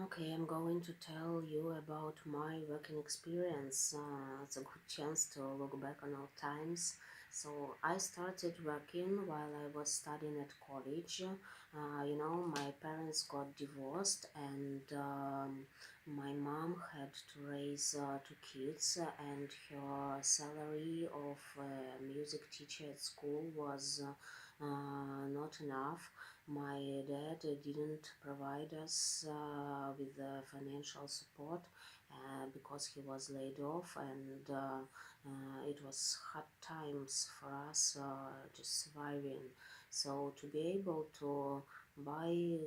Okay, I'm going to tell you about my working experience. It's a good chance to look back on old times. So I started working while I was studying at college. My parents got divorced, and my mom had to raise two kids, and her salary of music teacher at school was not enough. My dad didn't provide us with financial support because he was laid off, and it was hard times for us just surviving. So to be able to buy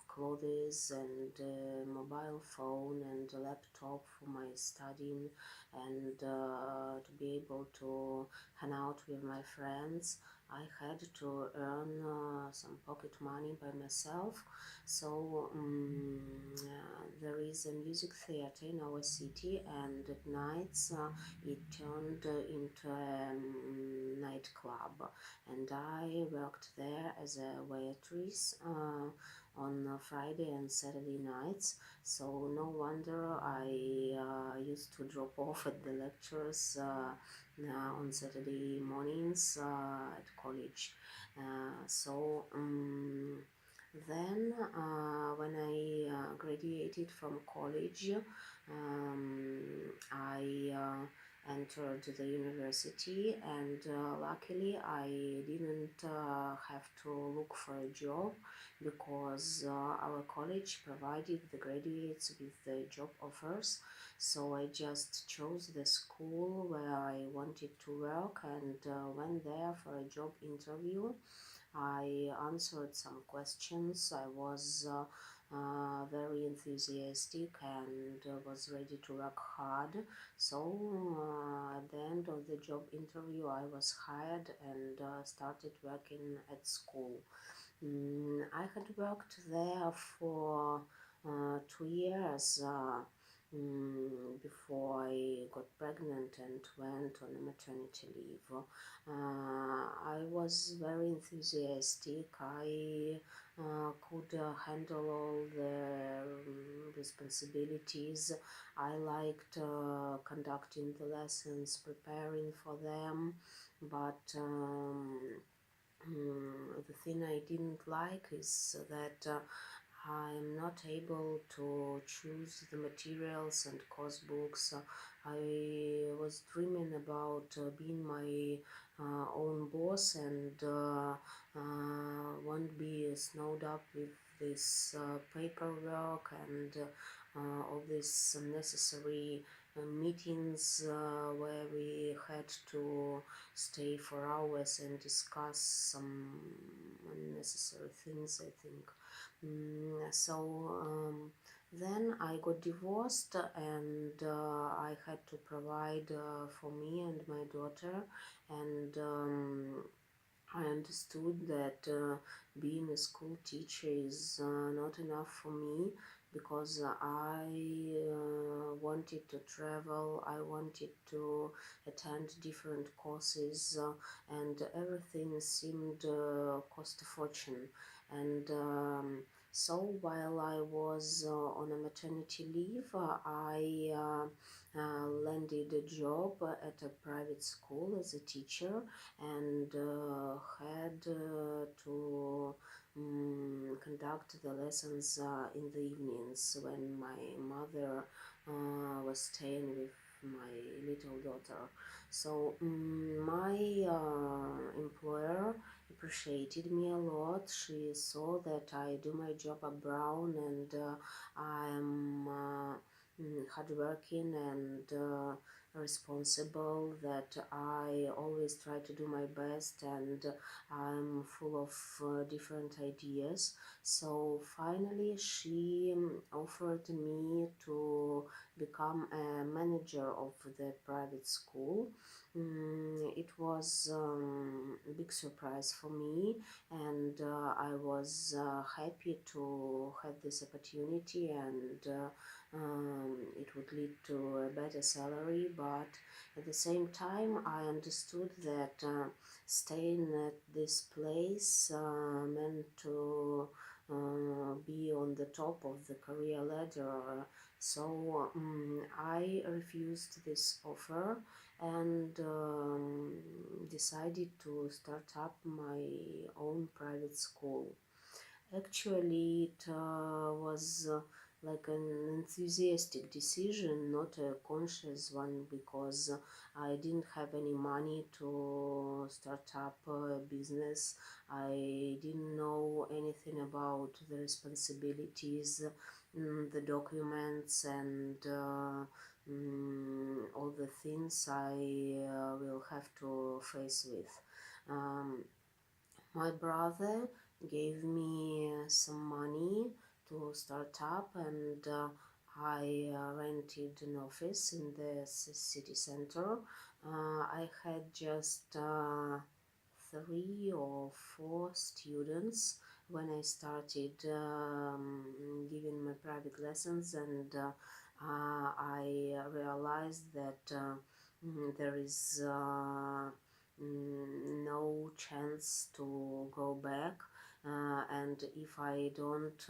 clothes and mobile phone and a laptop for my studying, and to be able to hang out with my friends, I had to earn some pocket money by myself. So there is a music theater in our city, and at nights it turned into a nightclub, and I worked there as a waitress on Friday and Saturday nights. So no wonder I used to drop off at the lectures on Saturday mornings at college. Then, when I graduated from college, I entered the university, and luckily I didn't have to look for a job because our college provided the graduates with the job offers. So I just chose the school where I wanted to work and went there for a job interview. I answered some questions. I was very enthusiastic and was ready to work hard. So at the end of the job interview, I was hired and started working at school. I had worked there for 2 years before I got pregnant and went on a maternity leave. I was very enthusiastic. I could handle all the responsibilities. I liked conducting the lessons, preparing for them, but the thing I didn't like is that I'm not able to choose the materials and course books. I was dreaming about being my own boss and won't be snowed up with this paperwork and all these unnecessary meetings where we had to stay for hours and discuss some unnecessary things, I think. Then I got divorced, and I had to provide for me and my daughter, and I understood that being a school teacher is not enough for me because I wanted to travel, I wanted to attend different courses, and everything seemed cost a fortune. And so while I was on a maternity leave, I landed a job at a private school as a teacher, and had to conduct the lessons in the evenings when my mother was staying with my little daughter. So my employer appreciated me a lot. She saw that I do my job abroad, and I am hardworking and responsible, that I always try to do my best, and I'm full of different ideas. So finally she offered me to become a manager of the private school. It was a big surprise for me, and I was happy to have this opportunity, and it would lead to a better salary. But at the same time, I understood that staying at this place meant to be on the top of the career ladder. So I refused this offer and decided to start up my own private school. Actually, it was like an enthusiastic decision, not a conscious one, because I didn't have any money to start up a business. I didn't know anything about the responsibilities, the documents, and all the things I will have to face with. Um, my brother gave me some money to start up, and I rented an office in the city center. I had just 3 or 4 students when I started giving my private lessons, and I realized that there is no chance to go back, and if I don't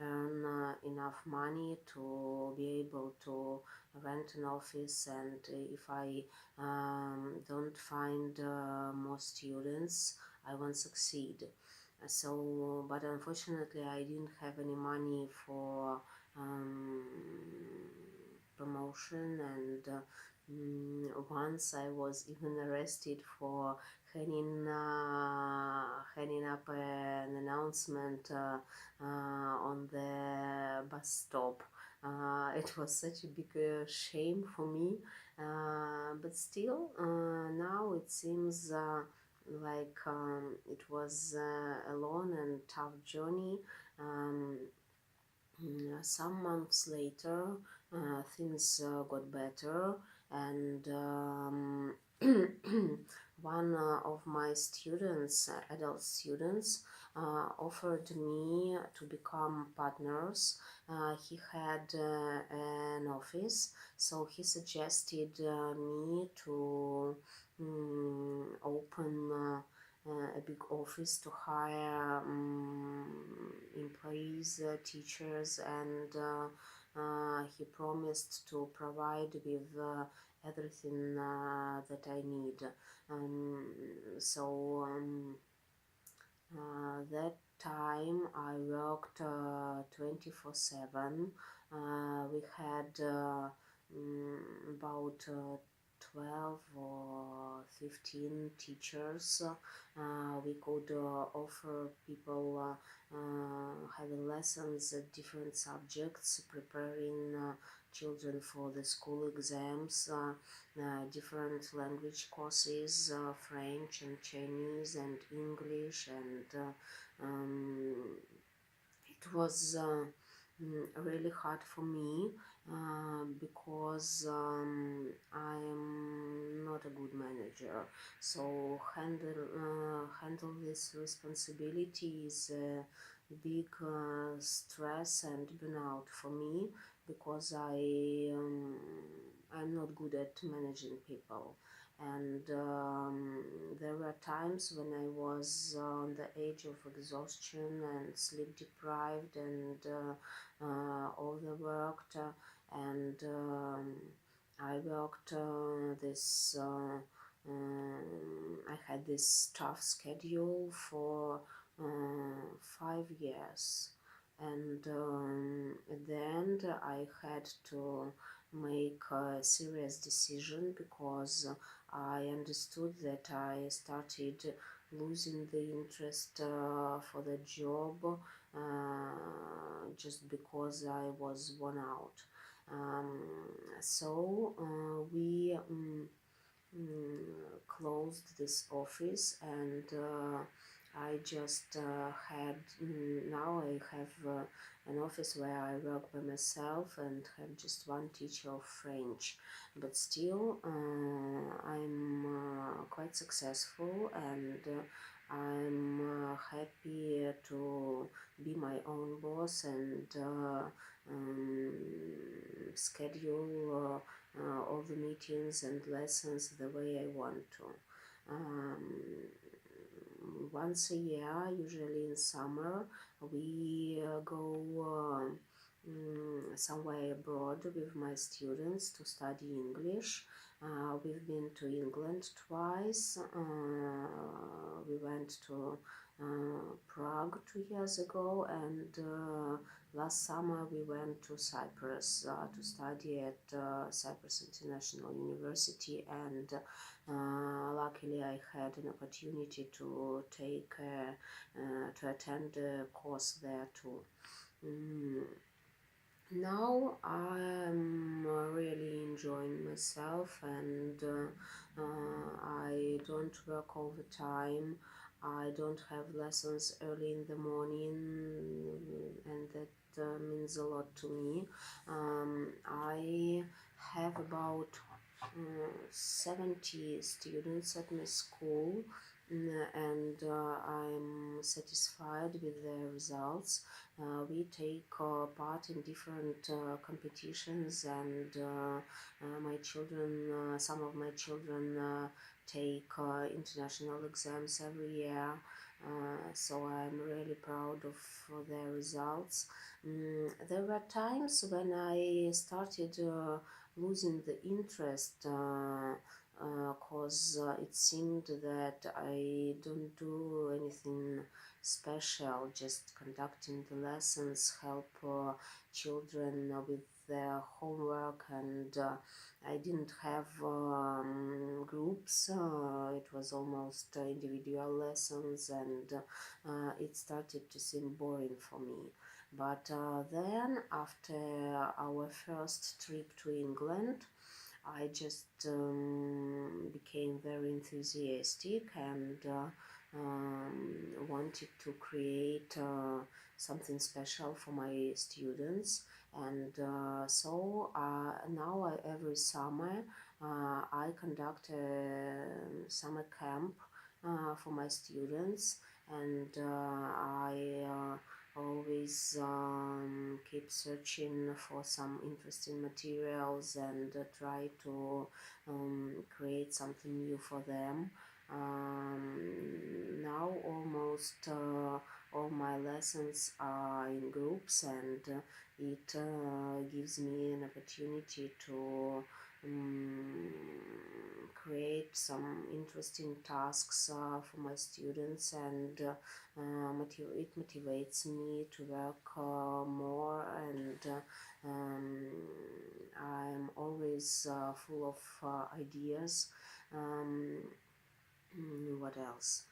earn enough money to be able to rent an office, and if I don't find more students, I won't succeed. So, but unfortunately, I didn't have any money for um, promotion, and once I was even arrested for hanging up an announcement on the bus stop. It was such a big shame for me, but still, now it seems like it was a long and tough journey. Some months later, things got better, and one of my students, adult students, offered me to become partners. He had an office, so he suggested me to open a big office to hire employees, teachers, and he promised to provide with everything that I need. That time I worked 24/7. We had about 12 or 15 teachers. We could offer people having lessons at different subjects, preparing children for the school exams, different language courses, French and Chinese and English, and it was really hard for me because I am not a good manager. So handle this responsibility is a big stress and burnout for me, because I'm not good at managing people. And there were times when I was on the edge of exhaustion and sleep deprived, and overworked, and I worked I had this tough schedule for 5 years, and at the end I had to make a serious decision, because I understood that I started losing the interest for the job just because I was worn out. Um, so we closed this office, and I just had now I have an office where I work by myself and have just one teacher of French, but still I'm quite successful, and I'm happy to be my own boss and um, schedule all the meetings and lessons the way I want to. Once a year, usually in summer, we go somewhere abroad with my students to study English. We've been to England twice. We went to Prague 2 years ago, and last summer we went to Cyprus to study at Cyprus International University, and luckily I had an opportunity to to attend a course there too. Mm, Now I'm really enjoying myself, and I don't work all the time. I don't have lessons early in the morning, and that means a lot to me. I have about 70 students at my school, and I'm satisfied with their results. We take part in different competitions, and my children, some of my children take international exams every year. So I'm really proud of their results. There were times when I started losing the interest, cause it seemed that I don't do anything special, just conducting the lessons, help children with their homework, and I didn't have groups. It was almost individual lessons, and it started to seem boring for me. But then, after our first trip to England, I just became very enthusiastic, and wanted to create something special for my students. And so now every summer I conduct a summer camp for my students, and I always keep searching for some interesting materials, and try to create something new for them. Now almost all my lessons are in groups, and it gives me an opportunity to create some interesting tasks for my students, and it motivates me to work more, and I'm always full of ideas. Um, what else?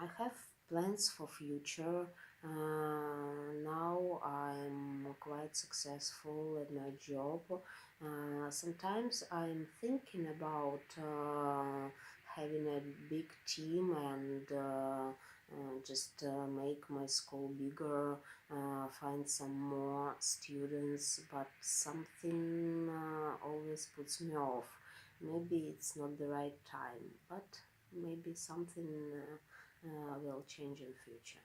I have plans for future. Now I'm quite successful at my job. Sometimes I'm thinking about having a big team, and just make my school bigger, find some more students, but something always puts me off. Maybe it's not the right time, but maybe something will change in future.